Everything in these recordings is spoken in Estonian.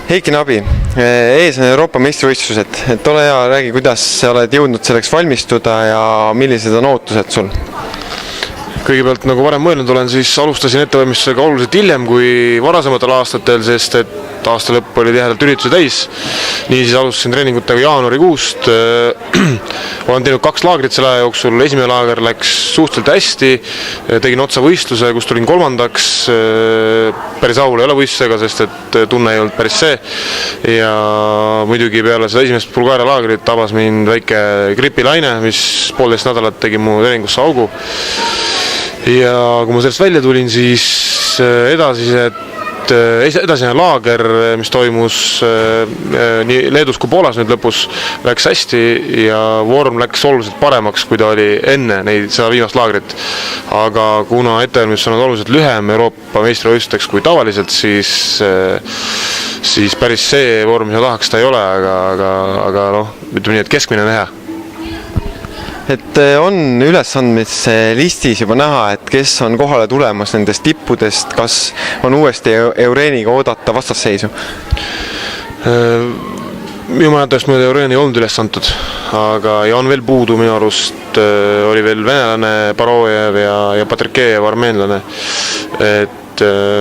Heiki Nabi, ees on Euroopa meistrivõistlused, et ole hea, räägi, kuidas sa oled jõudnud selleks valmistuda ja millised on ootused sul? Kõigepealt, nagu varem mõelnud olen, siis alustasin ettevalmistusega oluliselt hiljem kui varasematel aastatel, sest et aasta lõpp oli tihedalt ürituse täis. Niisiis alustasin treeningutega jaanuarikuust. Olen teinud 2 laagrit selle aja jooksul. Esimene laager läks suhteliselt hästi. Tegin otsa võistluse, kus tulin 3. Päris rahul ei ole võistlusega, sest et tunne ei olnud päris see. Ja muidugi peale seda esimest Bulgaaria laagrit tabas mind väike gripilaine, mis 1,5 nädalat tegi mu treeningusse augu. Ja kui ma sellest välja tulin, siis edasine laager, mis toimus nii Leedus kui Poolas nüüd lõpus, läks hästi ja vorm läks oluliselt paremaks, kui ta oli enne seda viimast laagrit. Aga kuna ettevalmistus on oluliselt lühem Euroopa meistrivõistlusteks kui tavaliselt, siis päris see vorm, mis ma tahaks, ta ei ole, aga ütleme nii, et keskmine on hea. Et on ülesandmise listis juba näha, et kes on kohale tulemas nendest tippudest, kas on uuesti Eureniga oodata vastasseisu? Minu mäletavast mööda Eureni ei olnud üles antud, aga ja on veel puudu minu arust, oli veel venelane Barojev ja Patrikejev, armeenlane. Et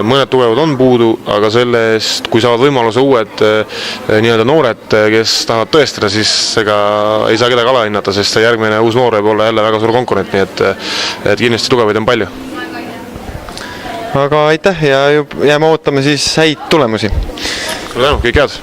mõned tugevad on puudu, aga sellest, kui saavad võimaluse uued nii-öelda noored, kes tahavad tõestada, siis ega ei saa kedagi alahinnata, sest järgmine uus noor võib olla jälle väga suur konkurent, nii et kindlasti tugevaid on palju. Aga aitäh ja jääme ootame siis häid tulemusi. Suur tänu, kõik head!